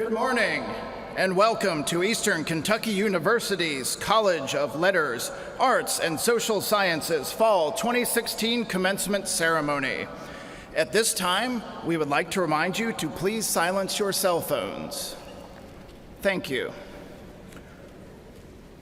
Good morning, and welcome to Eastern Kentucky University's College of Letters, Arts, and Social Sciences Fall 2016 Commencement Ceremony. At this time, we would like to remind you to please silence your cell phones. Thank you.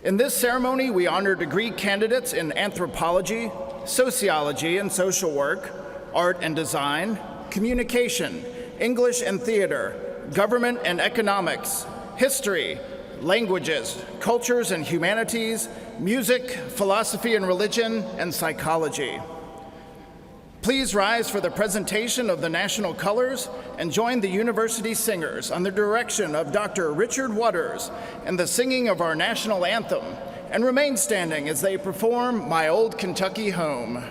In this ceremony, we honor degree candidates in anthropology, sociology and social work, art and design, communication, English and theater, government and economics, history, languages, cultures and humanities, music, philosophy and religion, and psychology. Please rise for the presentation of the national colors and join the university singers on the direction of Dr. Richard Waters and the singing of our national anthem, and remain standing as they perform My Old Kentucky Home.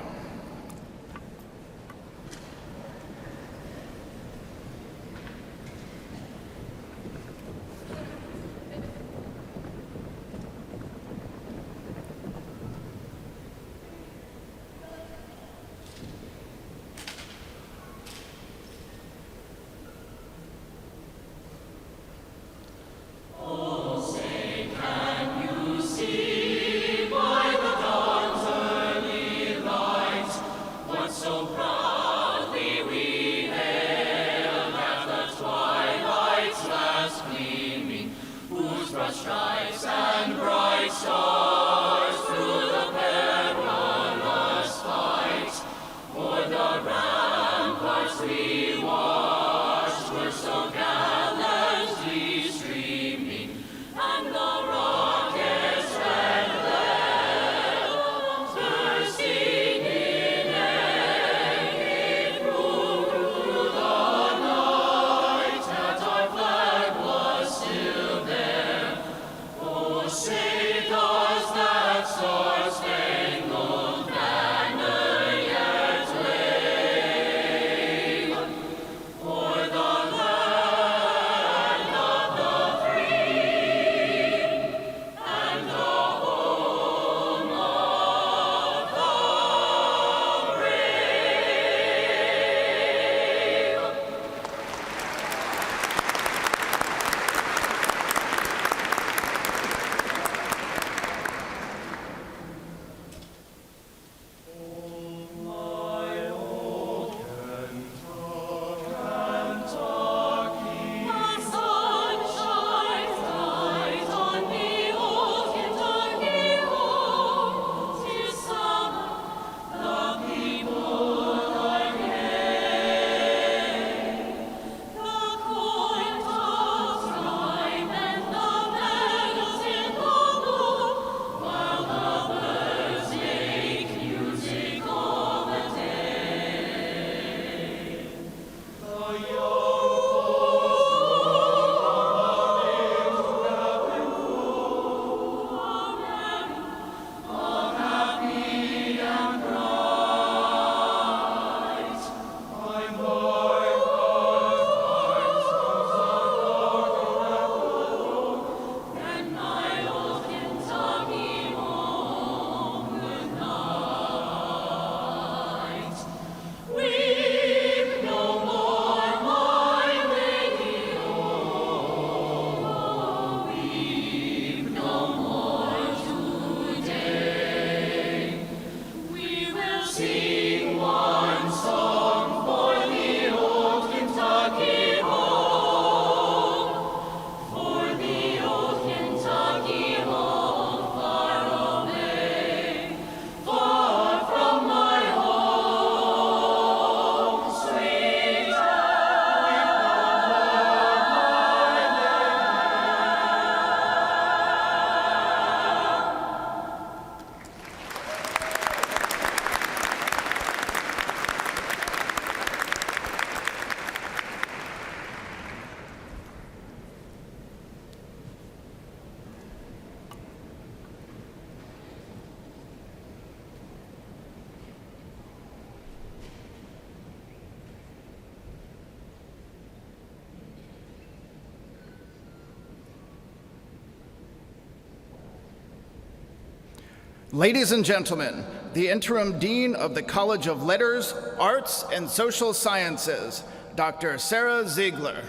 Ladies and gentlemen, the Interim Dean of the College of Letters, Arts, and Social Sciences, Dr. Sarah Ziegler.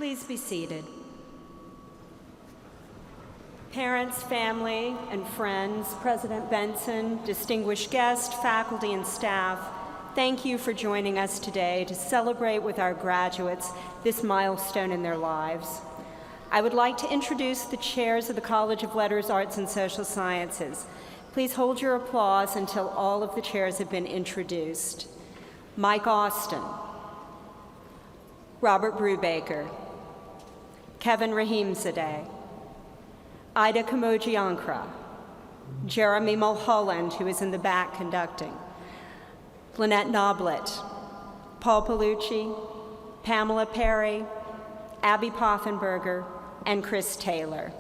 Please be seated. Parents, family, and friends, President Benson, distinguished guests, faculty, and staff, thank you for joining us today to celebrate with our graduates this milestone in their lives. I would like to introduce the chairs of the College of Letters, Arts, and Social Sciences. Please hold your applause until all of the chairs have been introduced. Mike Austin, Robert Brubaker, Kevin Rahimzadeh, Ida Kamoji-Ankra, Jeremy Mulholland, who is in the back conducting, Lynette Noblet, Paul Palucci, Pamela Perry, Abby Poffenberger, and Chris Taylor.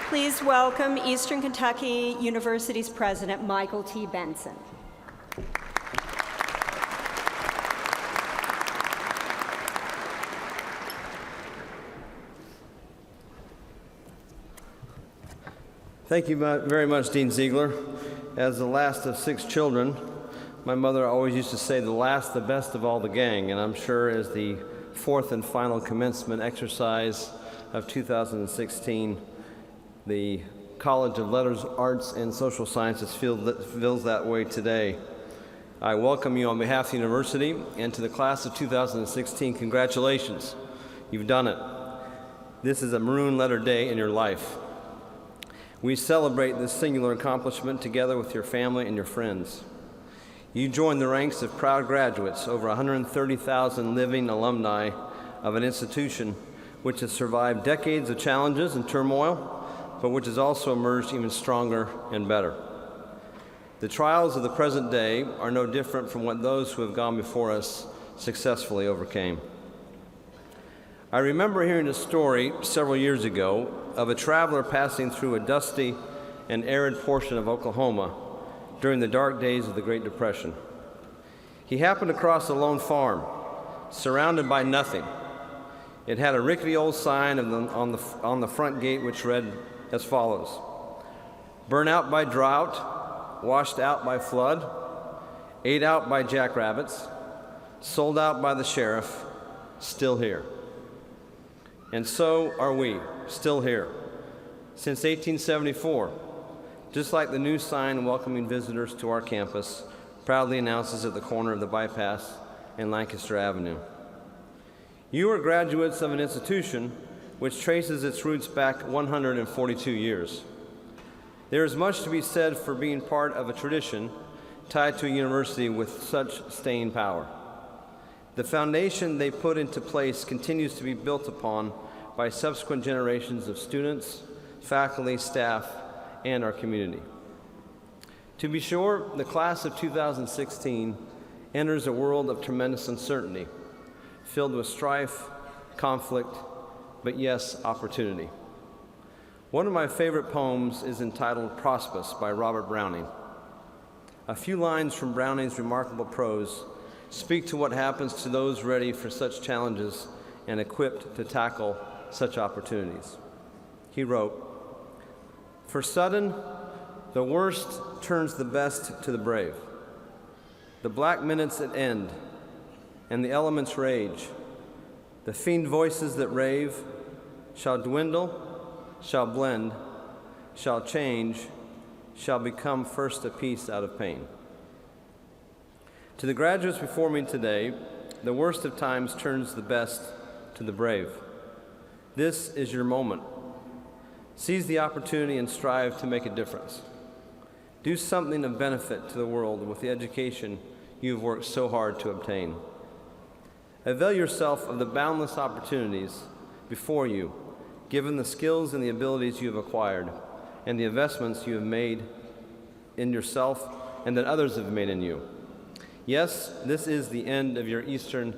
Please welcome Eastern Kentucky University's President, Michael T. Benson. Thank you very much, Dean Ziegler. As the last of 6 children, my mother always used to say, the last, the best of all the gang, and I'm sure as the 4th and final commencement exercise of 2016, the College of Letters, Arts, and Social Sciences feels that way today. I welcome you on behalf of the university, and to the class of 2016, congratulations. You've done it. This is a maroon letter day in your life. We celebrate this singular accomplishment together with your family and your friends. You join the ranks of proud graduates, over 130,000 living alumni of an institution which has survived decades of challenges and turmoil, but which has also emerged even stronger and better. The trials of the present day are no different from what those who have gone before us successfully overcame. I remember hearing a story several years ago of a traveler passing through a dusty and arid portion of Oklahoma during the dark days of the Great Depression. He happened across a lone farm, surrounded by nothing. It had a rickety old sign on the front gate which read as follows: "Burnt out by drought, washed out by flood, ate out by jackrabbits, sold out by the sheriff, still here." And so are we, still here, since 1874, just like the new sign welcoming visitors to our campus proudly announces at the corner of the bypass and Lancaster Avenue. You are graduates of an institution which traces its roots back 142 years. There is much to be said for being part of a tradition tied to a university with such staying power. The foundation they put into place continues to be built upon by subsequent generations of students, faculty, staff, and our community. To be sure, the class of 2016 enters a world of tremendous uncertainty, filled with strife, conflict, but yes, opportunity. One of my favorite poems is entitled Prospus by Robert Browning. A few lines from Browning's remarkable prose speak to what happens to those ready for such challenges and equipped to tackle such opportunities. He wrote, "For sudden, the worst turns the best to the brave. The black minutes that end, and the elements rage. The fiend voices that rave shall dwindle, shall blend, shall change, shall become first a piece out of pain." To the graduates before me today, the worst of times turns the best to the brave. This is your moment. Seize the opportunity and strive to make a difference. Do something of benefit to the world with the education you've worked so hard to obtain. Avail yourself of the boundless opportunities before you, given the skills and the abilities you have acquired, and the investments you have made in yourself and that others have made in you. Yes, this is the end of your Eastern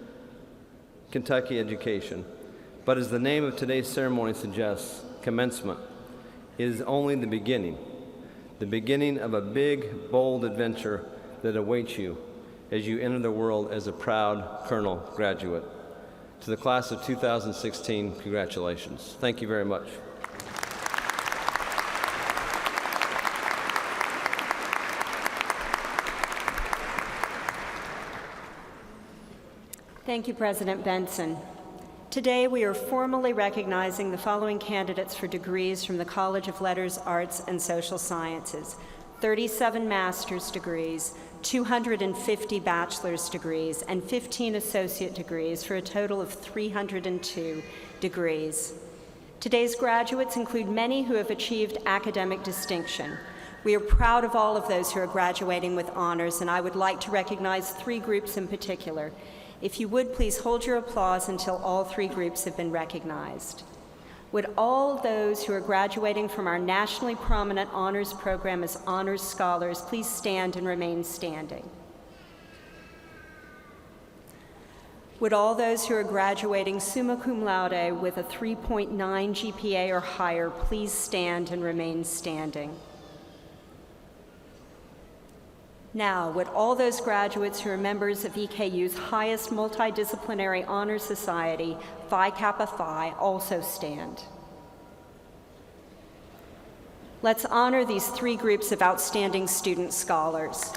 Kentucky education, but as the name of today's ceremony suggests, commencement, it is only the beginning of a big, bold adventure that awaits you as you enter the world as a proud Colonel graduate. To the class of 2016, congratulations. Thank you very much. Thank you, President Benson. Today, we are formally recognizing the following candidates for degrees from the College of Letters, Arts, and Social Sciences: 37 master's degrees, 250 bachelor's degrees, and 15 associate degrees, for a total of 302 degrees. Today's graduates include many who have achieved academic distinction. We are proud of all of those who are graduating with honors, and I would like to recognize 3 groups in particular. If you would, please hold your applause until all 3 groups have been recognized. Would all those who are graduating from our nationally prominent honors program as honors scholars please stand and remain standing? Would all those who are graduating summa cum laude with a 3.9 GPA or higher please stand and remain standing? Now, would all those graduates who are members of EKU's highest multidisciplinary honor society, Phi Kappa Phi, also stand? Let's honor these 3 groups of outstanding student scholars.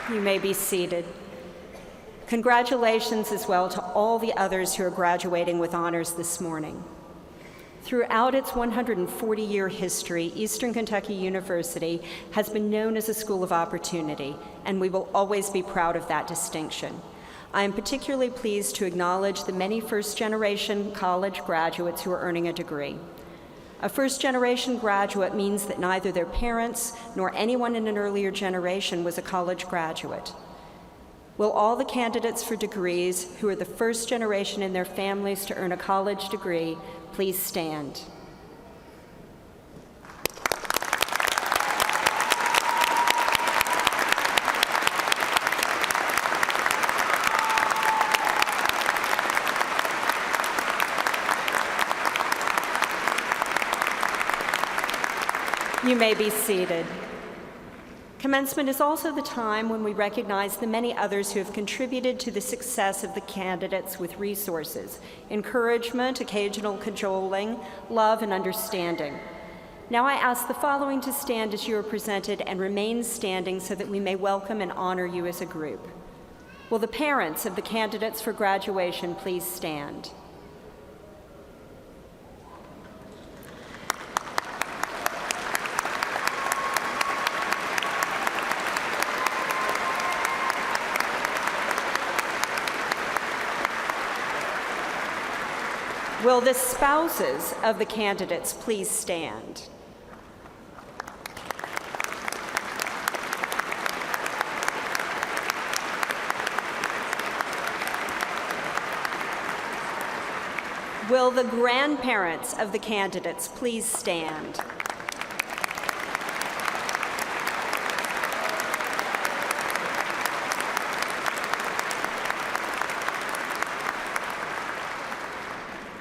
You may be seated. Congratulations as well to all the others who are graduating with honors this morning. Throughout its 140-year history, Eastern Kentucky University has been known as a school of opportunity, and we will always be proud of that distinction. I am particularly pleased to acknowledge the many first-generation college graduates who are earning a degree. A first-generation graduate means that neither their parents nor anyone in an earlier generation was a college graduate. Will all the candidates for degrees who are the first generation in their families to earn a college degree please stand? You may be seated. Commencement is also the time when we recognize the many others who have contributed to the success of the candidates with resources, encouragement, occasional cajoling, love, and understanding. Now I ask the following to stand as you are presented and remain standing so that we may welcome and honor you as a group. Will the parents of the candidates for graduation please stand? Will the spouses of the candidates please stand? Will the grandparents of the candidates please stand?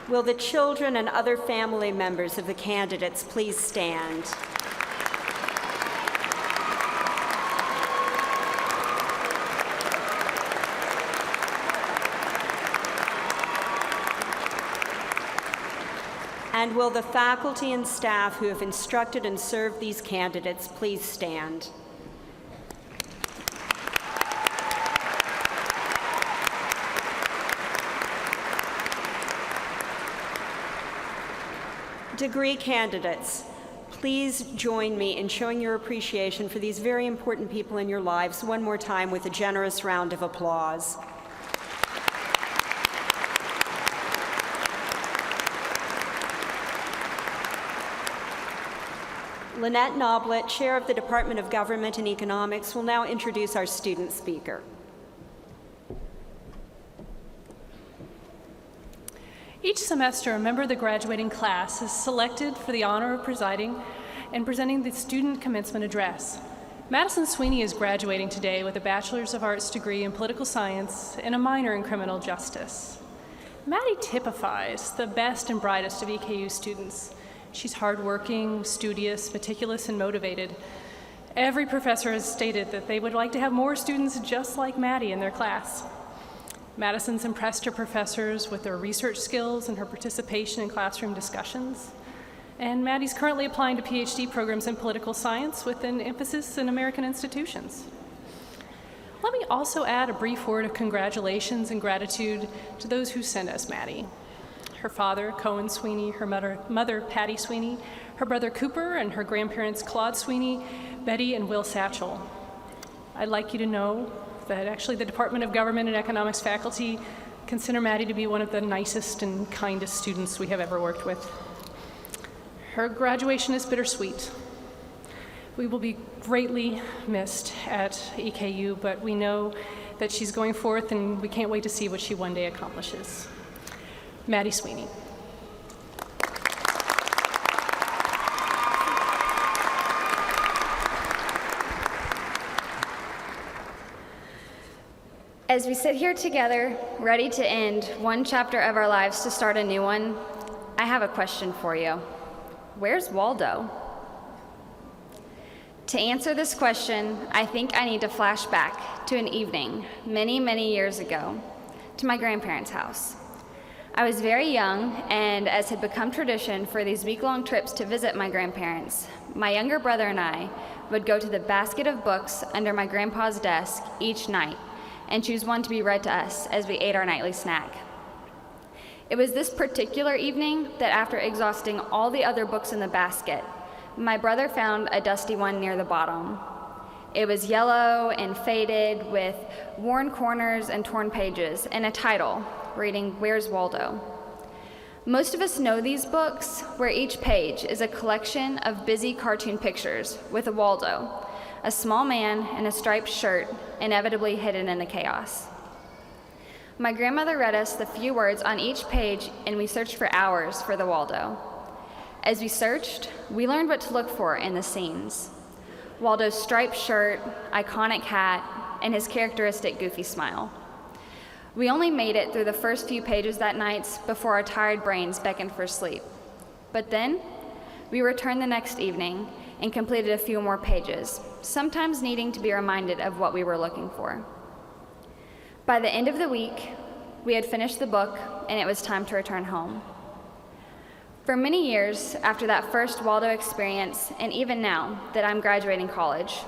Will the children and other family members of the candidates please stand? And will the faculty and staff who have instructed and served these candidates please stand? Degree candidates, please join me in showing your appreciation for these very important people in your lives one more time with a generous round of applause. Lynette Noblet, Chair of the Department of Government and Economics, will now introduce our student speaker. Each semester, a member of the graduating class is selected for the honor of presiding and presenting the student commencement address. Madison Sweeney is graduating today with a Bachelor's of Arts degree in Political Science and a minor in Criminal Justice. Maddie typifies the best and brightest of EKU students. She's hardworking, studious, meticulous, and motivated. Every professor has stated that they would like to have more students just like Maddie in their class. Madison's impressed her professors with her research skills and her participation in classroom discussions. And Maddie's currently applying to PhD programs in political science with an emphasis in American institutions. Let me also add a brief word of congratulations and gratitude to those who sent us Maddie. Her father, Cohen Sweeney, her mother, Patty Sweeney, her brother Cooper, and her grandparents, Claude Sweeney, Betty, and Will Satchel. I'd like you to know that actually the Department of Government and Economics faculty consider Maddie to be one of the nicest and kindest students we have ever worked with. Her graduation is bittersweet. We will be greatly missed at EKU, but we know that she's going forth and we can't wait to see what she one day accomplishes. Maddie Sweeney. As we sit here together, ready to end one chapter of our lives to start a new one, I have a question for you. Where's Waldo? To answer this question, I think I need to flash back to an evening many, many years ago to my grandparents' house. I was very young, and as had become tradition for these week-long trips to visit my grandparents, my younger brother and I would go to the basket of books under my grandpa's desk each night and choose one to be read to us as we ate our nightly snack. It was this particular evening that after exhausting all the other books in the basket, my brother found a dusty one near the bottom. It was yellow and faded with worn corners and torn pages and a title reading, "Where's Waldo?" Most of us know these books where each page is a collection of busy cartoon pictures with a Waldo, a small man in a striped shirt, inevitably hidden in the chaos. My grandmother read us the few words on each page, and we searched for hours for the Waldo. As we searched, we learned what to look for in the scenes. Waldo's striped shirt, iconic hat, and his characteristic goofy smile. We only made it through the first few pages that night before our tired brains beckoned for sleep. But then, we returned the next evening and completed a few more pages, sometimes needing to be reminded of what we were looking for. By the end of the week, we had finished the book, and it was time to return home. For many years after that first Waldo experience, and even now that I'm graduating college,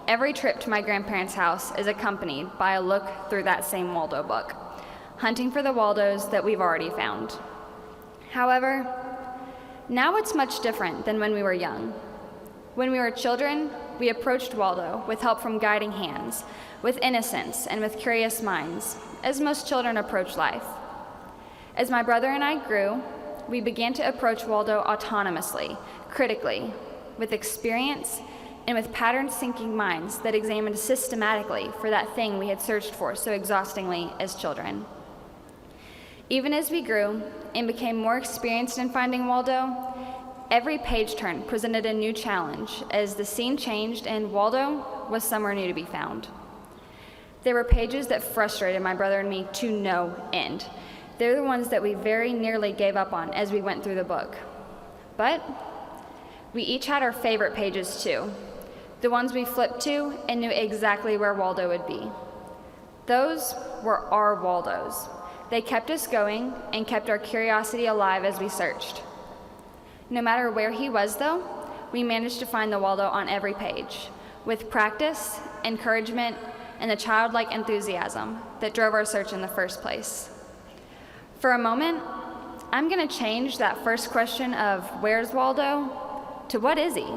every trip to my grandparents' house is accompanied by a look through that same Waldo book, hunting for the Waldos that we've already found. However, now it's much different than when we were young. When we were children, we approached Waldo with help from guiding hands, with innocence and with curious minds, as most children approach life. As my brother and I grew, we began to approach Waldo autonomously, critically, with experience and with pattern-sinking minds that examined systematically for that thing we had searched for so exhaustingly as children. Even as we grew and became more experienced in finding Waldo, every page turn presented a new challenge as the scene changed and Waldo was somewhere new to be found. There were pages that frustrated my brother and me to no end. They're the ones that we very nearly gave up on as we went through the book. But we each had our favorite pages too, the ones we flipped to and knew exactly where Waldo would be. Those were our Waldos. They kept us going and kept our curiosity alive as we searched. No matter where he was, though, we managed to find the Waldo on every page, with practice, encouragement, and the childlike enthusiasm that drove our search in the first place. For a moment, I'm going to change that first question of "Where's Waldo?" to "What is he?"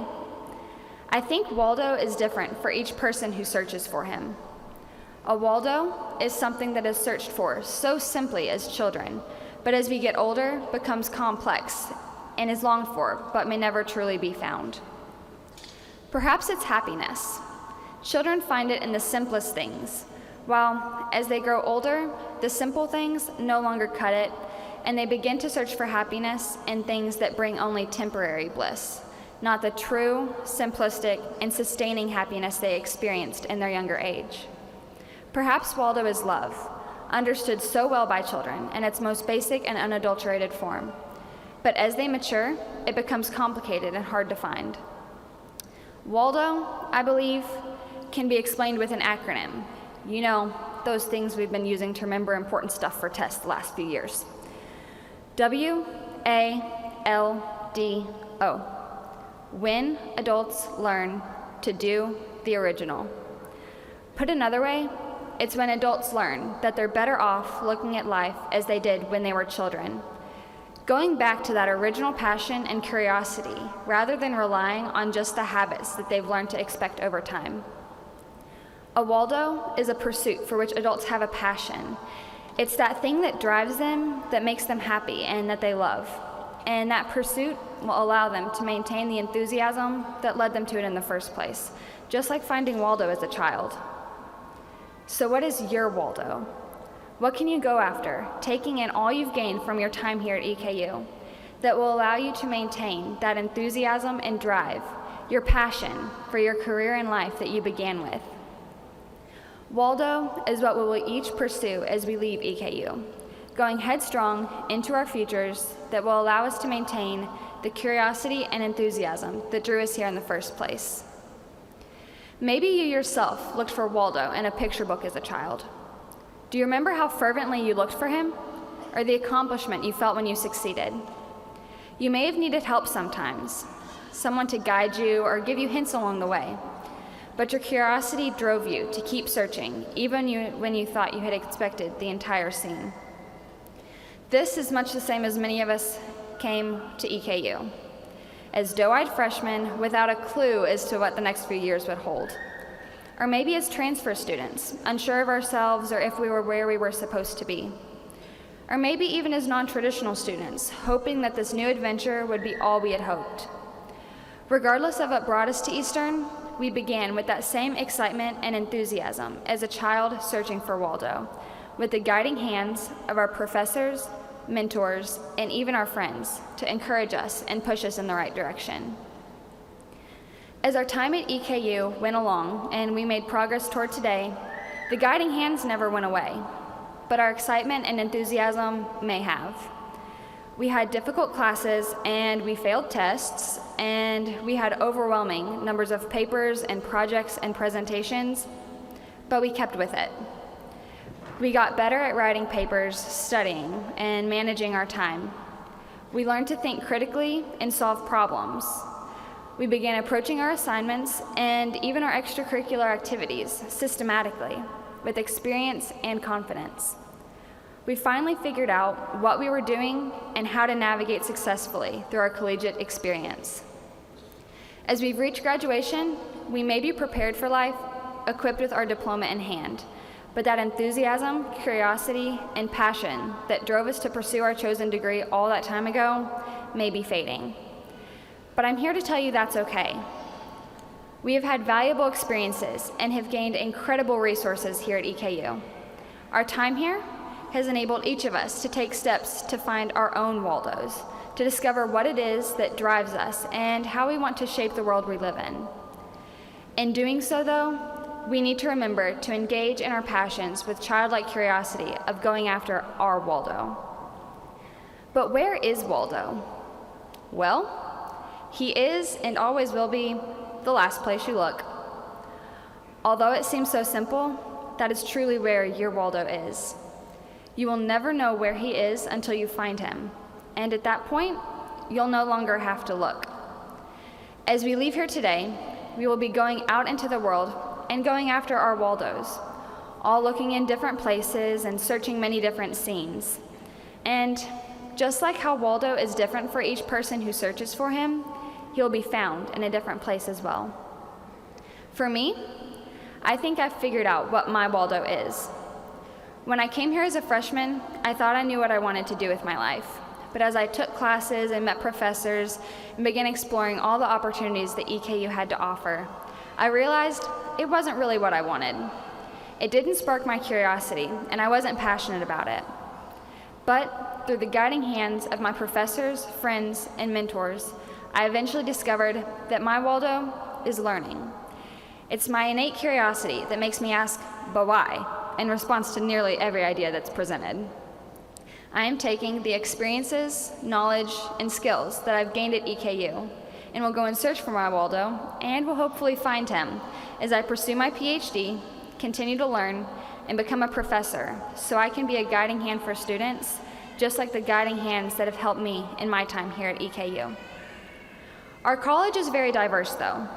I think Waldo is different for each person who searches for him. A Waldo is something that is searched for so simply as children, but as we get older, becomes complex and is longed for, but may never truly be found. Perhaps it's happiness. Children find it in the simplest things, while as they grow older, the simple things no longer cut it, and they begin to search for happiness in things that bring only temporary bliss, not the true, simplistic, and sustaining happiness they experienced in their younger age. Perhaps Waldo is love, understood so well by children in its most basic and unadulterated form. But as they mature, it becomes complicated and hard to find. Waldo, I believe, can be explained with an acronym. You know, those things we've been using to remember important stuff for tests the last few years. WALDO. when adults learn to do the original. Put another way, it's when adults learn that they're better off looking at life as they did when they were children, going back to that original passion and curiosity rather than relying on just the habits that they've learned to expect over time. A Waldo is a pursuit for which adults have a passion. It's that thing that drives them, that makes them happy, and that they love. And that pursuit will allow them to maintain the enthusiasm that led them to it in the first place, just like finding Waldo as a child. So what is your Waldo? What can you go after, taking in all you've gained from your time here at EKU, that will allow you to maintain that enthusiasm and drive, your passion for your career in life that you began with? Waldo is what we will each pursue as we leave EKU, going headstrong into our futures that will allow us to maintain the curiosity and enthusiasm that drew us here in the first place. Maybe you yourself looked for Waldo in a picture book as a child. Do you remember how fervently you looked for him, or the accomplishment you felt when you succeeded? You may have needed help sometimes, someone to guide you or give you hints along the way, but your curiosity drove you to keep searching, even when you thought you had expected the entire scene. This is much the same as many of us came to EKU, as doe-eyed freshmen without a clue as to what the next few years would hold. Or maybe as transfer students, unsure of ourselves or if we were where we were supposed to be. Or maybe even as non-traditional students, hoping that this new adventure would be all we had hoped. Regardless of what brought us to Eastern, we began with that same excitement and enthusiasm as a child searching for Waldo, with the guiding hands of our professors, mentors, and even our friends to encourage us and push us in the right direction. As our time at EKU went along and we made progress toward today, the guiding hands never went away, but our excitement and enthusiasm may have. We had difficult classes and we failed tests, and we had overwhelming numbers of papers and projects and presentations, but we kept with it. We got better at writing papers, studying, and managing our time. We learned to think critically and solve problems. We began approaching our assignments and even our extracurricular activities systematically, with experience and confidence. We finally figured out what we were doing and how to navigate successfully through our collegiate experience. As we've reached graduation, we may be prepared for life, equipped with our diploma in hand, but that enthusiasm, curiosity, and passion that drove us to pursue our chosen degree all that time ago may be fading. But I'm here to tell you that's okay. We have had valuable experiences and have gained incredible resources here at EKU. Our time here has enabled each of us to take steps to find our own Waldos, to discover what it is that drives us and how we want to shape the world we live in. In doing so, though, we need to remember to engage in our passions with childlike curiosity of going after our Waldo. But where is Waldo? Well, he is and always will be the last place you look. Although it seems so simple, that is truly where your Waldo is. You will never know where he is until you find him, and at that point, you'll no longer have to look. As we leave here today, we will be going out into the world and going after our Waldos, all looking in different places and searching many different scenes. And just like how Waldo is different for each person who searches for him, he'll be found in a different place as well. For me, I think I've figured out what my Waldo is. When I came here as a freshman, I thought I knew what I wanted to do with my life. But as I took classes and met professors and began exploring all the opportunities that EKU had to offer, I realized it wasn't really what I wanted. It didn't spark my curiosity, and I wasn't passionate about it. But through the guiding hands of my professors, friends, and mentors, I eventually discovered that my Waldo is learning. It's my innate curiosity that makes me ask, but why? In response to nearly every idea that's presented. I am taking the experiences, knowledge, and skills that I've gained at EKU and will go and search for my Waldo and will hopefully find him as I pursue my PhD, continue to learn, and become a professor so I can be a guiding hand for students, just like the guiding hands that have helped me in my time here at EKU. Our college is very diverse, though.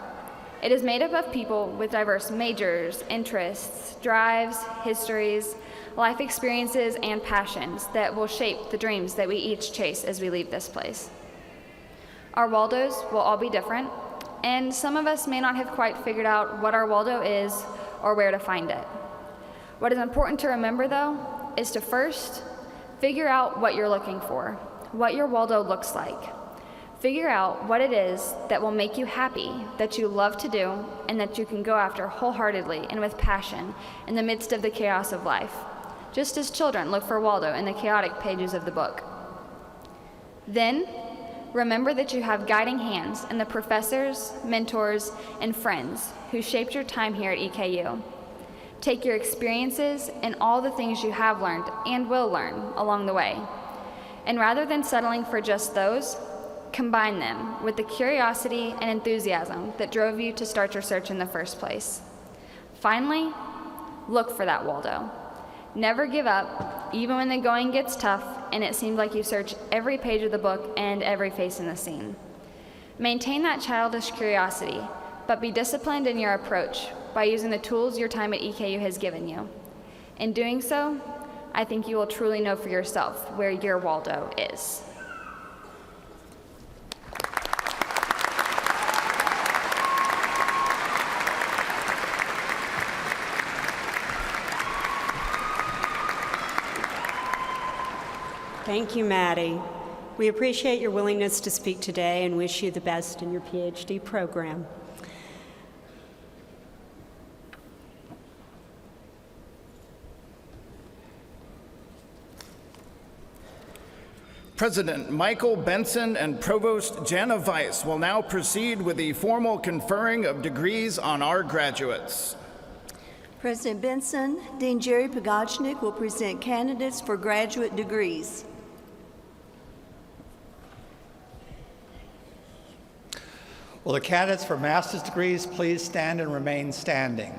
It is made up of people with diverse majors, interests, drives, histories, life experiences, and passions that will shape the dreams that we each chase as we leave this place. Our Waldos will all be different, and some of us may not have quite figured out what our Waldo is or where to find it. What is important to remember, though, is to first figure out what you're looking for, what your Waldo looks like. Figure out what it is that will make you happy, that you love to do, and that you can go after wholeheartedly and with passion in the midst of the chaos of life, just as children look for Waldo in the chaotic pages of the book. Then, remember that you have guiding hands in the professors, mentors, and friends who shaped your time here at EKU. Take your experiences and all the things you have learned and will learn along the way. And rather than settling for just those, combine them with the curiosity and enthusiasm that drove you to start your search in the first place. Finally, look for that Waldo. Never give up, even when the going gets tough and it seems like you search every page of the book and every face in the scene. Maintain that childish curiosity, but be disciplined in your approach by using the tools your time at EKU has given you. In doing so, I think you will truly know for yourself where your Waldo is. Thank you, Maddie. We appreciate your willingness to speak today and wish you the best in your PhD program. President Michael Benson and Provost Jana Weiss will now proceed with the formal conferring of degrees on our graduates. President Benson, Dean Jerry Pogachnik will present candidates for graduate degrees. Will the candidates for master's degrees please stand and remain standing?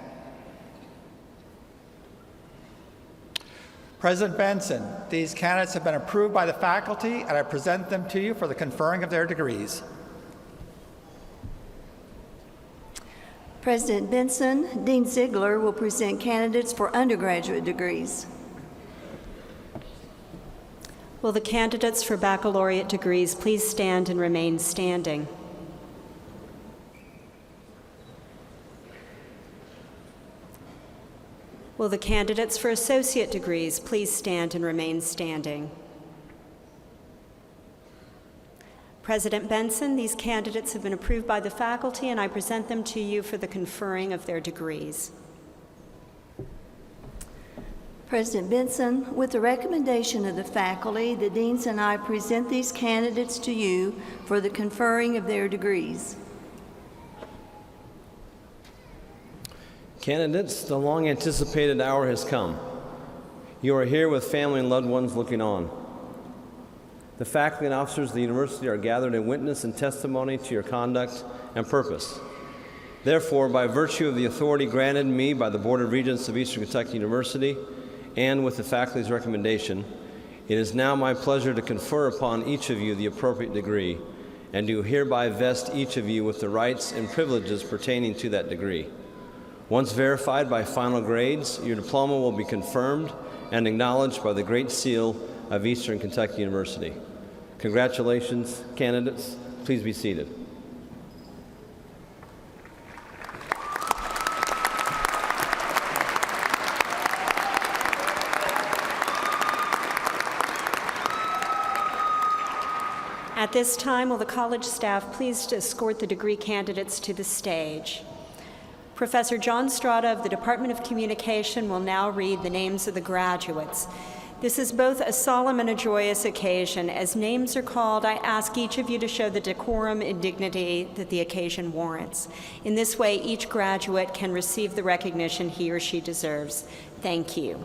President Benson, these candidates have been approved by the faculty, and I present them to you for the conferring of their degrees. President Benson, Dean Ziegler will present candidates for undergraduate degrees. Will the candidates for baccalaureate degrees please stand and remain standing? Will the candidates for associate degrees please stand and remain standing? President Benson, these candidates have been approved by the faculty, and I present them to you for the conferring of their degrees. President Benson, with the recommendation of the faculty, the deans and I present these candidates to you for the conferring of their degrees. Candidates, the long-anticipated hour has come. You are here with family and loved ones looking on. The faculty and officers of the university are gathered in witness and testimony to your conduct and purpose. Therefore, by virtue of the authority granted me by the Board of Regents of Eastern Kentucky University and with the faculty's recommendation, it is now my pleasure to confer upon each of you the appropriate degree and do hereby vest each of you with the rights and privileges pertaining to that degree. Once verified by final grades, your diploma will be confirmed and acknowledged by the Great Seal of Eastern Kentucky University. Congratulations, candidates. Please be seated. At this time, will the college staff please escort the degree candidates to the stage? Professor John Strada of the Department of Communication will now read the names of the graduates. This is both a solemn and a joyous occasion. As names are called, I ask each of you to show the decorum and dignity that the occasion warrants. In this way, each graduate can receive the recognition he or she deserves. Thank you.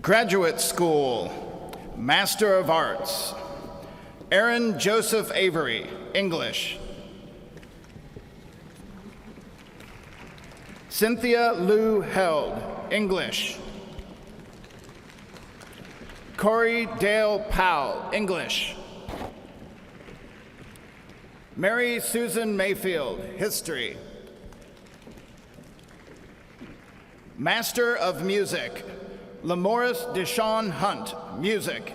Graduate School, Master of Arts. Aaron Joseph Avery, English. Cynthia Lou Held, English. Corey Dale Powell, English. Mary Susan Mayfield, History. Master of Music, Lamoris Deshawn Hunt, Music.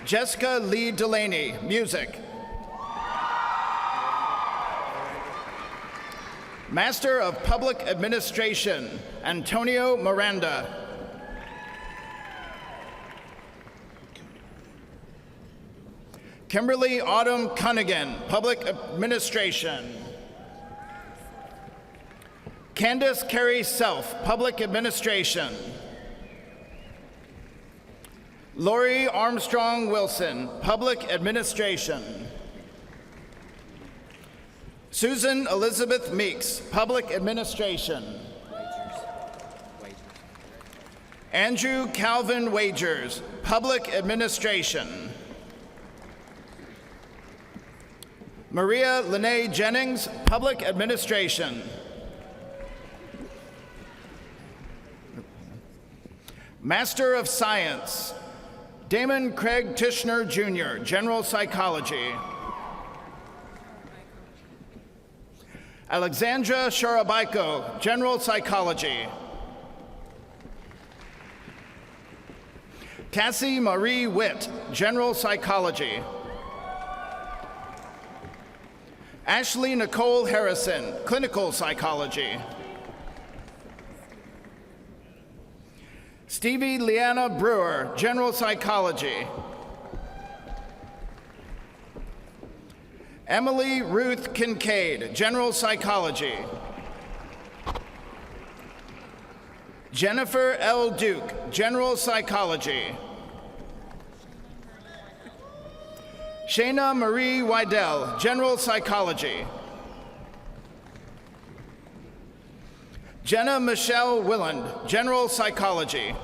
Jessica Lee Delaney, Music. Master of Public Administration, Antonio Miranda. Kimberly Autumn Cunningham, Public Administration. Candace Carey Self, Public Administration. Lori Armstrong Wilson, Public Administration. Susan Elizabeth Meeks, Public Administration. Andrew Calvin Wagers, Public Administration. Maria Lene Jennings, Public Administration. Master of Science, Damon Craig Tishner Jr., General Psychology. Alexandra Sharabaiko, General Psychology. Cassie Marie Witt, General Psychology. Ashley Nicole Harrison, Clinical Psychology. Stevie Leanna Brewer, General Psychology. Emily Ruth Kincaid, General Psychology. Jennifer L. Duke, General Psychology. Shayna Marie Wydell, General Psychology. Jenna Michelle Willand, General Psychology.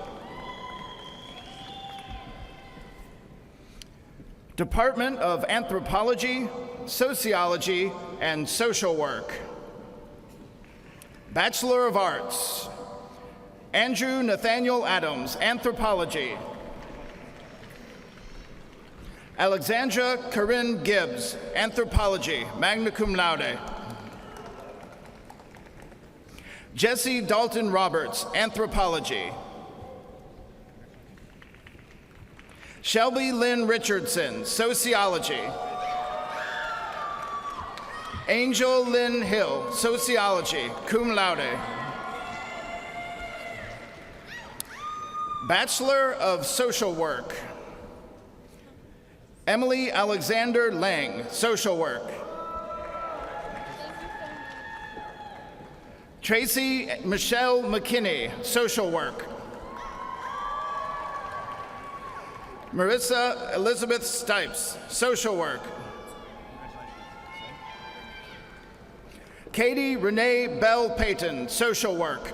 Department of Anthropology, Sociology, and Social Work. Bachelor of Arts, Andrew Nathaniel Adams, Anthropology. Alexandra Corinne Gibbs, Anthropology, magna cum laude. Jesse Dalton Roberts, Anthropology. Shelby Lynn Richardson, Sociology. Angel Lynn Hill, Sociology, cum laude. Bachelor of Social Work, Emily Alexander Lang, Social Work. Tracy Michelle McKinney, Social Work. Marissa Elizabeth Stipes, Social Work. Katie Renee Bell Payton, Social Work.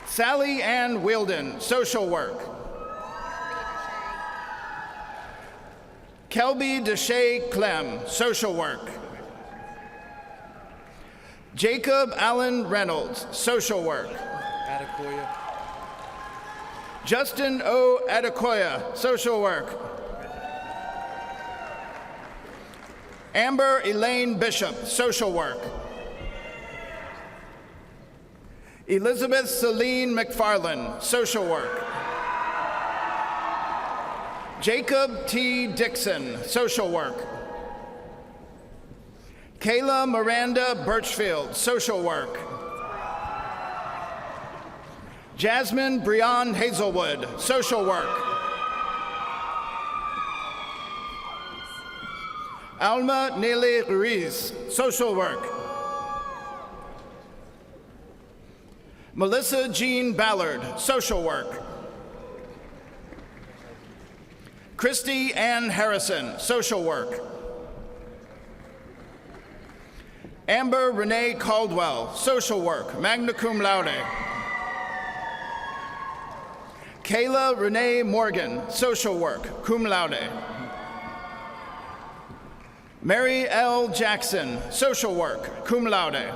Sally Ann Wielden, Social Work. Kelby Deshay Clem, Social Work. Jacob Allen Reynolds, Social Work. Adekoya. Justin O. Adekoya, Social Work. Amber Elaine Bishop, Social Work. Elizabeth Celine McFarland, Social Work. Jacob T. Dixon, Social Work. Kayla Miranda Birchfield, Social Work. Jasmine Breon Hazelwood, Social Work. Alma Neely Ruiz, Social Work. Melissa Jean Ballard, Social Work. Christy Ann Harrison, Social Work. Amber Renee Caldwell, social work, magna cum laude. Kayla Renee Morgan, social work, cum laude. Mary L. Jackson, social work, cum laude.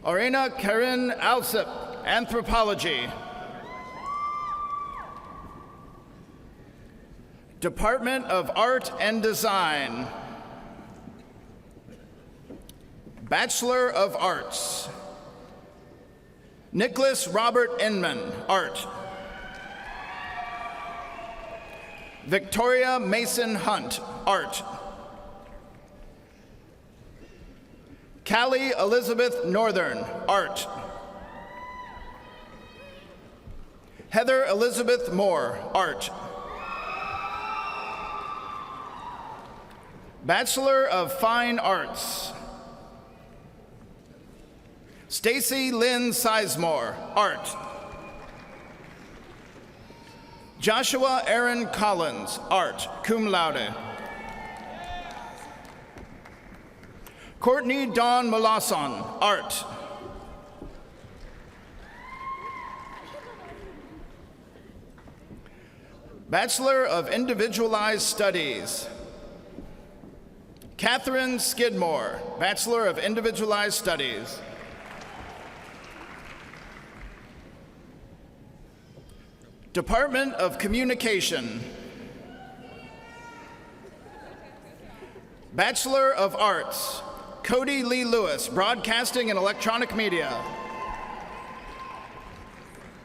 Arena Karen Alsip, anthropology. Department of Art and Design. Bachelor of Arts. Nicholas Robert Inman, art. Victoria Mason Hunt, art. Callie Elizabeth Northern, art. Heather Elizabeth Moore, art. Bachelor of Fine Arts. Stacy Lynn Sizemore, art. Joshua Aaron Collins, art, cum laude. Courtney Dawn Molasson, art. Bachelor of Individualized Studies. Catherine Skidmore, Bachelor of Individualized Studies. Department of Communication. Bachelor of Arts, Cody Lee Lewis, Broadcasting and Electronic Media.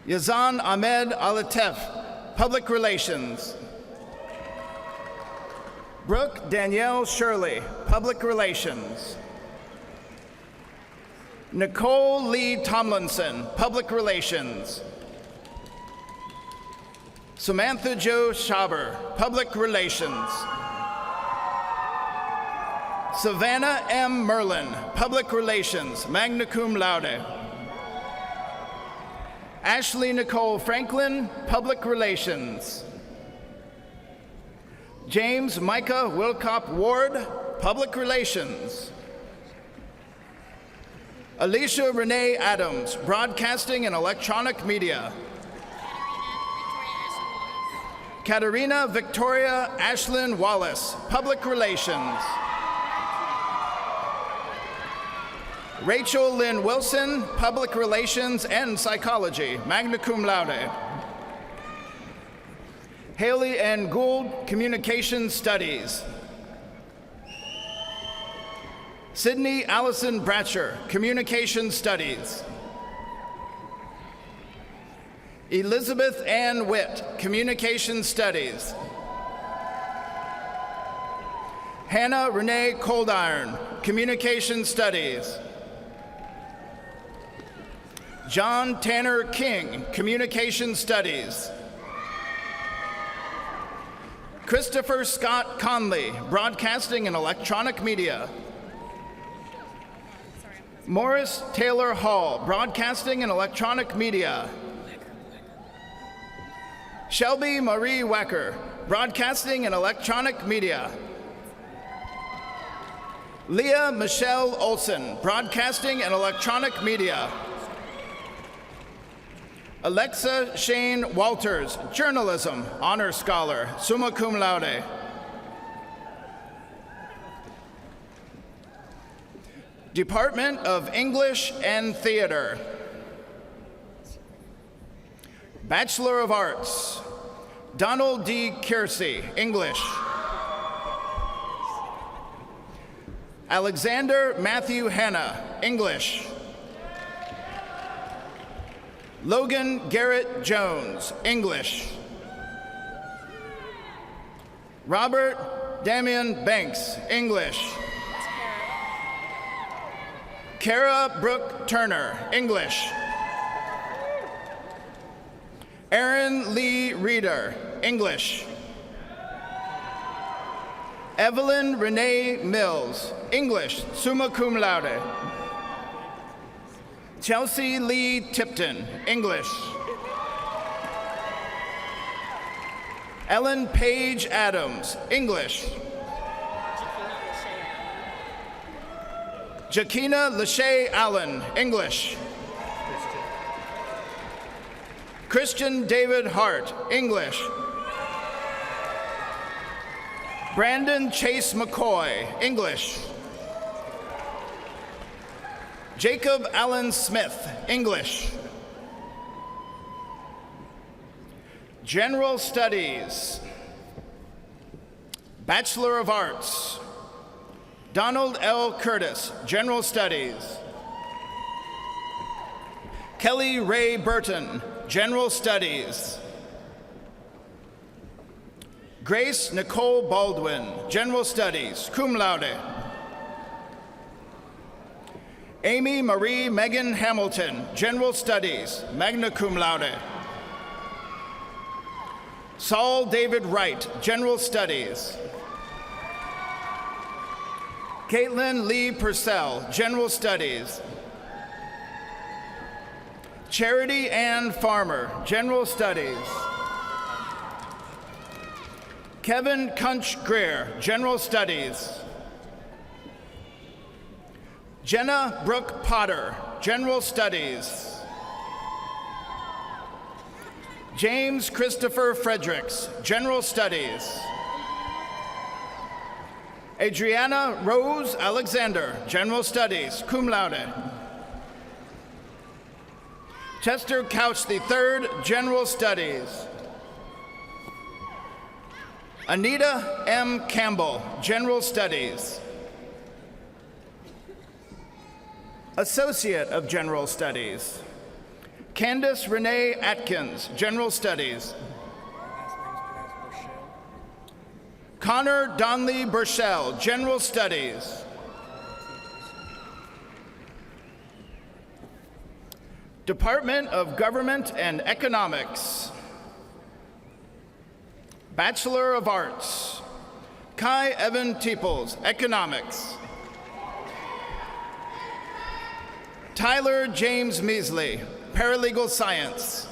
Yazan Ahmed Alatef, Public Relations. Brooke Danielle Shirley, Public Relations. Nicole Lee Tomlinson, Public Relations. Samantha Jo Schaber, Public Relations. Savannah M. Merlin, Public Relations, magna cum laude. Ashley Nicole Franklin, Public Relations. James Micah Wilcop Ward, Public Relations. Alicia Renee Adams, Broadcasting and Electronic Media. Katerina Victoria Ashlyn Wallace, Public Relations. Rachel Lynn Wilson, Public Relations and Psychology, magna cum laude. Haley Ann Gould, Communication Studies. Sydney Allison Bratcher, Communication Studies. Elizabeth Ann Witt, Communication Studies. Hannah Renee Coldiron, Communication Studies. John Tanner King, Communication Studies. Christopher Scott Conley, Broadcasting and Electronic Media. Morris Taylor Hall, Broadcasting and Electronic Media. Shelby Marie Wecker, Broadcasting and Electronic Media. Leah Michelle Olson, Broadcasting and Electronic Media. Alexa Shane Walters, Journalism, Honor Scholar, summa cum laude. Department of English and Theater. Bachelor of Arts, Donald D. Kiersey, English. Alexander Matthew Hanna, English. Logan Garrett Jones, English. Robert Damian Banks, English. Kara Brooke Turner, English. Aaron Lee Reeder, English. Evelyn Renee Mills, English, summa cum laude. Chelsea Lee Tipton, English. Ellen Page Adams, English. Jakina Lachey Allen, English. Christian David Hart, English. Brandon Chase McCoy, English. Jacob Allen Smith, English. General Studies, Bachelor of Arts, Donald L. Curtis, General Studies. Kelly Ray Burton, General Studies. Grace Nicole Baldwin, General Studies, cum laude. Amy Marie Megan Hamilton, General Studies, magna cum laude. Saul David Wright, General Studies. Caitlin Lee Purcell, General Studies. Charity Ann Farmer, General Studies. Kevin Kunch Greer, General Studies. Jenna Brooke Potter, General Studies. James Christopher Fredericks, General Studies. Adriana Rose Alexander, General Studies, cum laude. Chester Couch III, General Studies. Anita M. Campbell, General Studies. Associate of General Studies, Candace Renee Atkins, General Studies. Connor Donley Burchell, General Studies. Department of Government and Economics, Bachelor of Arts, Kai Evan Teeples, Economics. Tyler James Measley, Paralegal Science.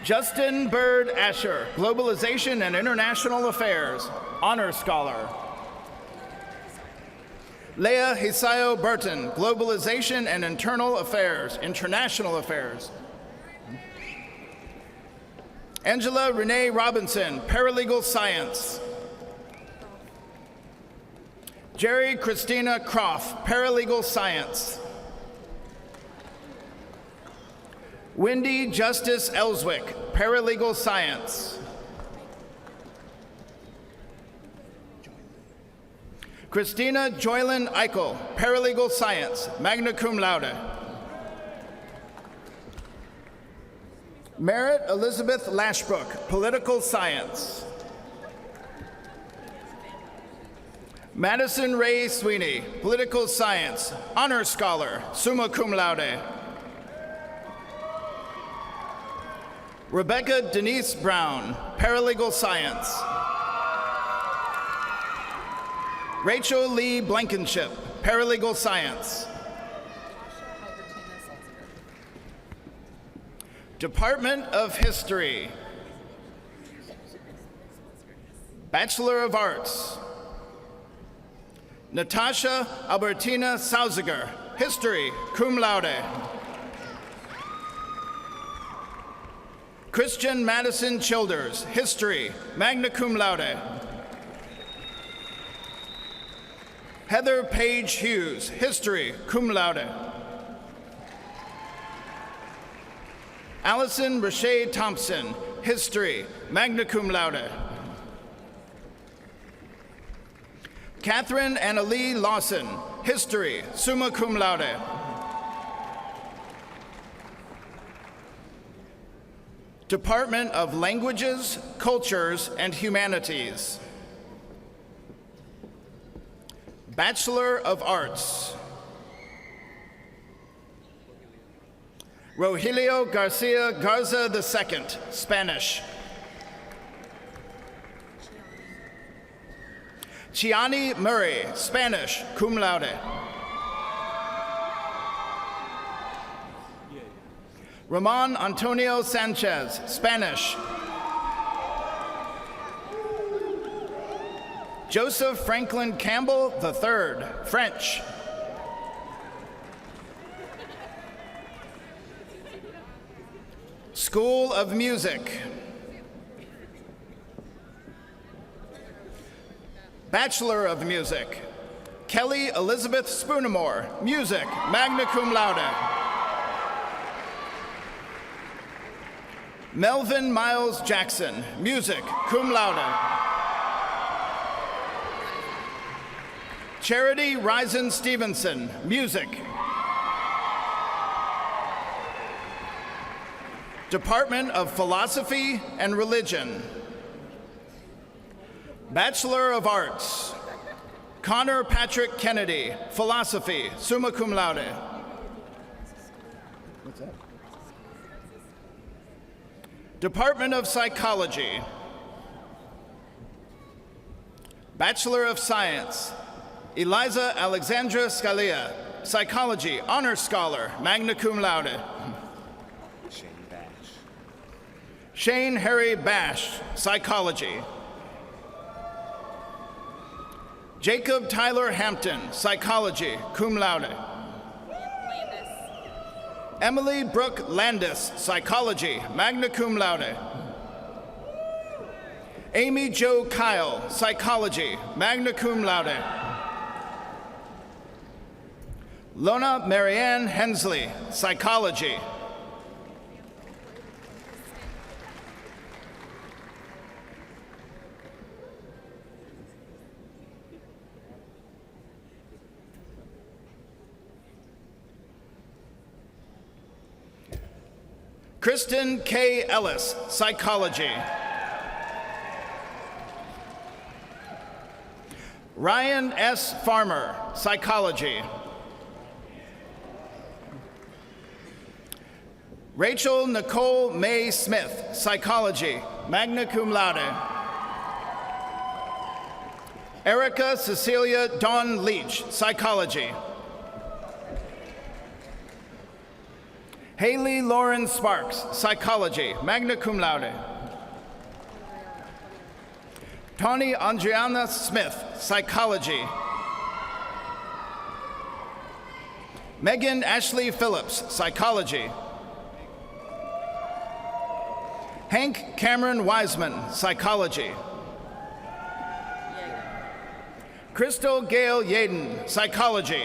Justin Bird Asher, Globalization and International Affairs, Honor Scholar. Leah Hisayo Burton, Globalization and Internal Affairs, International Affairs. Angela Renee Robinson, Paralegal Science. Jerry Christina Croft, Paralegal Science. Wendy Justice Ellswick, Paralegal Science. Christina Joylyn Eichel, Paralegal Science, magna cum laude. Merritt Elizabeth Lashbrook, Political Science. Madison Ray Sweeney, Political Science, Honor Scholar, summa cum laude. Rebecca Denise Brown, Paralegal Science. Rachel Lee Blankenship, Paralegal Science. Department of History, Bachelor of Arts. Natasha Albertina Sauziger, History, cum laude. Christian Madison Childers, History, magna cum laude. Heather Page Hughes, History, cum laude. Allison Rashay Thompson, History, magna cum laude. Catherine Annalee Lawson, History, summa cum laude. Department of Languages, Cultures, and Humanities. Bachelor of Arts. Rogelio Garcia Garza II, Spanish. Chiani Murray, Spanish, cum laude. Ramon Antonio Sanchez, Spanish. Joseph Franklin Campbell III, French. School of Music. Bachelor of Music. Kelly Elizabeth Spoonemore, Music, magna cum laude. Melvin Miles Jackson, Music, cum laude. Charity Risen Stevenson, Music. Department of Philosophy and Religion. Bachelor of Arts. Connor Patrick Kennedy, Philosophy, summa cum laude. What's that? Department of Psychology. Bachelor of Science. Eliza Alexandra Scalia, Psychology, Honor Scholar, magna cum laude. Shane Harry Bash, Psychology. Jacob Tyler Hampton, Psychology, cum laude. Emily Brooke Landis, Psychology, magna cum laude. Amy Jo Kyle, Psychology, magna cum laude. Lona Marianne Hensley, Psychology. Kristen K. Ellis, Psychology. Ryan S. Farmer, Psychology. Rachel Nicole May Smith, Psychology, magna cum laude. Erica Cecilia Dawn Leach, Psychology. Haley Lauren Sparks, Psychology, magna cum laude. Tawny Andriana Smith, Psychology. Megan Ashley Phillips, Psychology. Hank Cameron Wiseman, Psychology. Crystal Gail Yaden, Psychology.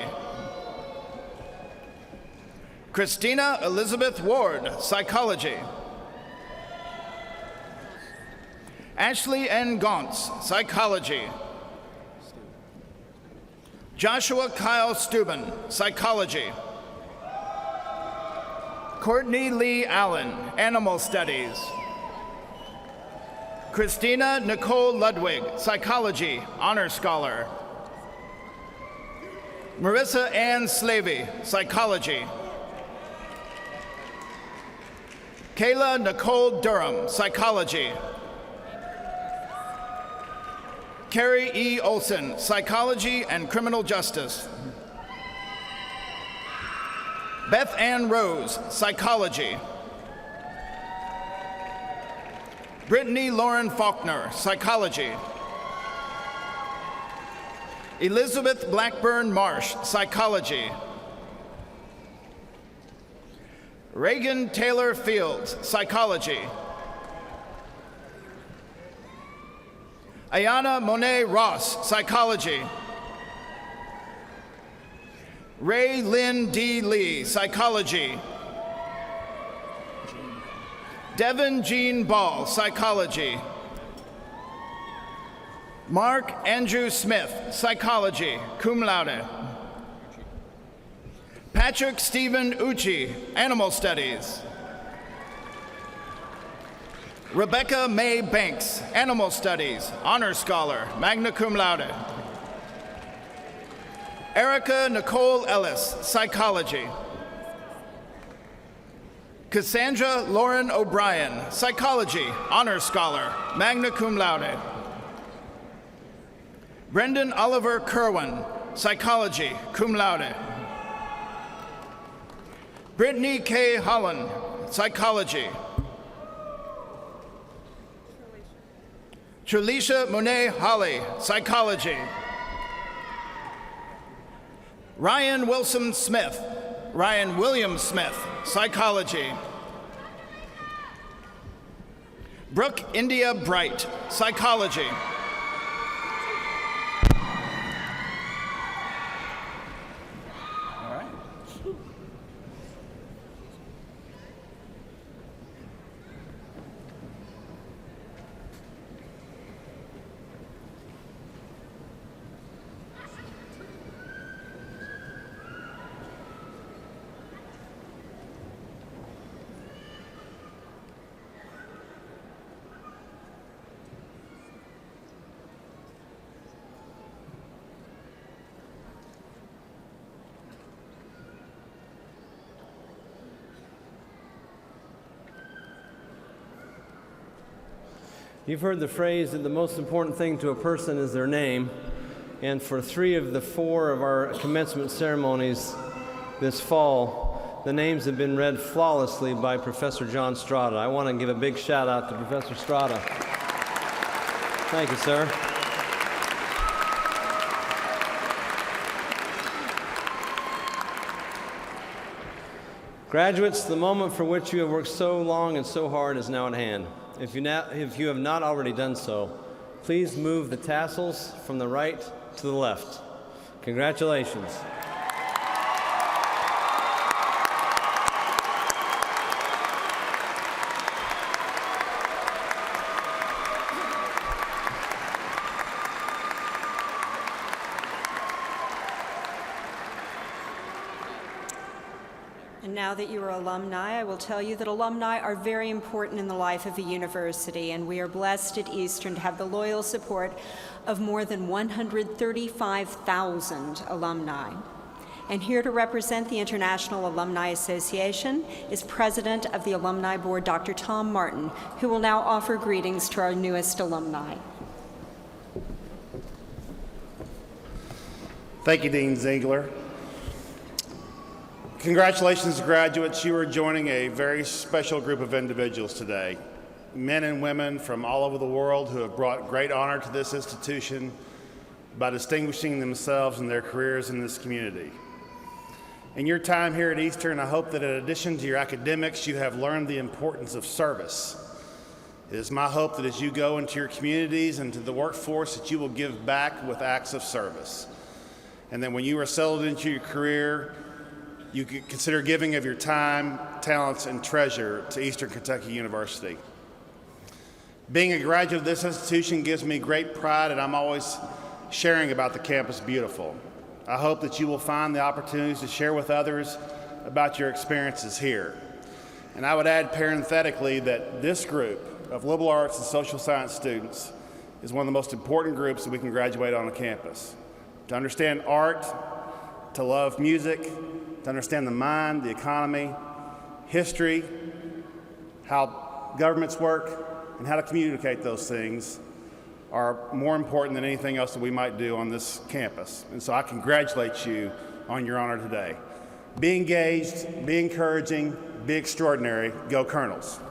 Christina Elizabeth Ward, Psychology. Ashley N. Gauntz, Psychology. Joshua Kyle Steuben, Psychology. Courtney Lee Allen, Animal Studies. Christina Nicole Ludwig, Psychology, Honor Scholar. Marissa Ann Slavey, Psychology. Kayla Nicole Durham, Psychology. Carrie E. Olson, Psychology and Criminal Justice. Beth Ann Rose, Psychology. Brittany Lauren Faulkner, Psychology. Elizabeth Blackburn Marsh, Psychology. Reagan Taylor Fields, Psychology. Ayana Monet Ross, Psychology. Ray Lynn D. Lee, Psychology. Devin Jean Ball, Psychology. Mark Andrew Smith, Psychology, cum laude. Patrick Stephen Uchi, Animal Studies. Rebecca May Banks, Animal Studies, Honor Scholar, magna cum laude. Erica Nicole Ellis, Psychology. Cassandra Lauren O'Brien, Psychology, Honor Scholar, magna cum laude. Brendan Oliver Kerwin, Psychology, cum laude. Brittany K. Holland, Psychology. Trulisha Monet Holly, Psychology. Ryan Wilson Smith, Ryan William Smith, Psychology. Brooke India Bright, Psychology. All right. You've heard the phrase that the most important thing to a person is their name, and for 3 of the 4 of our commencement ceremonies this fall, the names have been read flawlessly by Professor John Strada. I want to give a big shout out to Professor Strada. Thank you, sir. Graduates, the moment for which you have worked so long and so hard is now at hand. If you have not already done so, please move the tassels from the right to the left. Congratulations. And now that you are alumni, I will tell you that alumni are very important in the life of a university, and we are blessed at Eastern to have the loyal support of more than 135,000 alumni. And here to represent the International Alumni Association is President of the Alumni Board, Dr. Tom Martin, who will now offer greetings to our newest alumni. Thank you, Dean Ziegler. Congratulations, graduates. You are joining a very special group of individuals today. Men and women from all over the world who have brought great honor to this institution by distinguishing themselves in their careers in this community. In your time here at Eastern, I hope that in addition to your academics, you have learned the importance of service. It is my hope that as you go into your communities and to the workforce, that you will give back with acts of service. And then when you are settled into your career, you could consider giving of your time, talents, and treasure to Eastern Kentucky University. Being a graduate of this institution gives me great pride, and I'm always sharing about the campus beautiful. I hope that you will find the opportunities to share with others about your experiences here. And I would add parenthetically that this group of liberal arts and social science students is one of the most important groups that we can graduate on the campus. To understand art, to love music, to understand the mind, the economy, history, how governments work, and how to communicate those things are more important than anything else that we might do on this campus. And so I congratulate you on your honor today. Be engaged, be encouraging, be extraordinary. Go Colonels.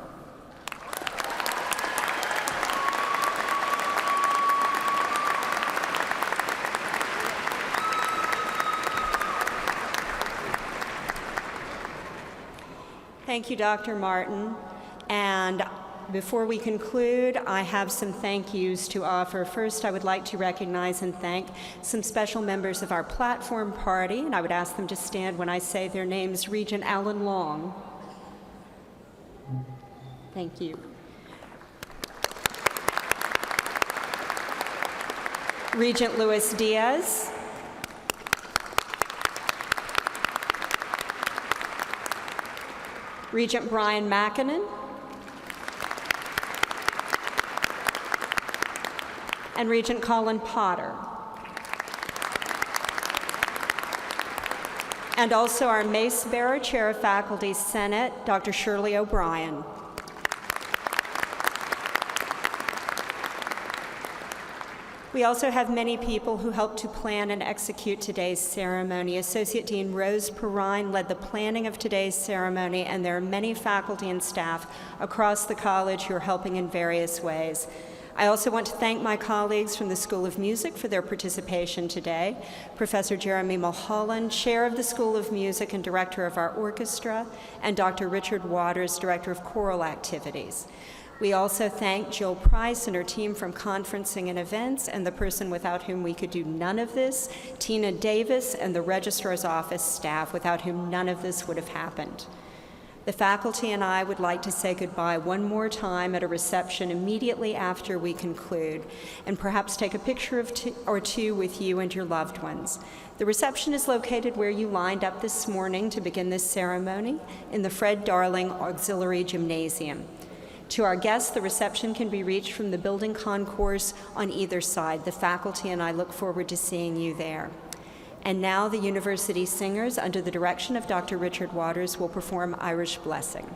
Thank you, Dr. Martin. And before we conclude, I have some thank yous to offer. First, I would like to recognize and thank some special members of our platform party, and I would ask them to stand when I say their names. Regent Alan Long. Thank you. Regent Luis Diaz. Regent Brian Mackinnon. And Regent Colin Potter. And also our mace bearer, Chair of Faculty Senate, Dr. Shirley O'Brien. We also have many people who helped to plan and execute today's ceremony. Associate Dean Rose Perrine led the planning of today's ceremony, and there are many faculty and staff across the college who are helping in various ways. I also want to thank my colleagues from the School of Music for their participation today. Professor Jeremy Mulholland, Chair of the School of Music and Director of our orchestra, and Dr. Richard Waters, Director of Choral Activities. We also thank Jill Price and her team from Conferencing and Events, and the person without whom we could do none of this, Tina Davis, and the Registrar's Office staff, without whom none of this would have happened. The faculty and I would like to say goodbye one more time at a reception immediately after we conclude, and perhaps take a picture or two with you and your loved ones. The reception is located where you lined up this morning to begin this ceremony, in the Fred Darling Auxiliary Gymnasium. To our guests, the reception can be reached from the building concourse on either side. The faculty and I look forward to seeing you there. And now the university singers, under the direction of Dr. Richard Waters, will perform Irish Blessing.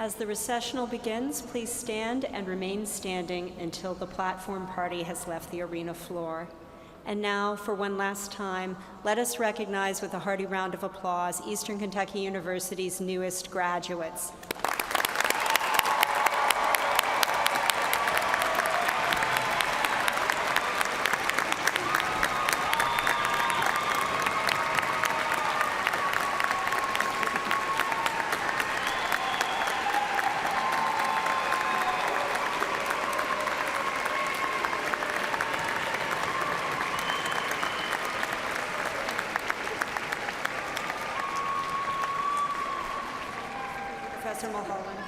As the recessional begins, please stand and remain standing until the platform party has left the arena floor. And now, for one last time, let us recognize with a hearty round of applause Eastern Kentucky University's newest graduates. Professor Mulholland.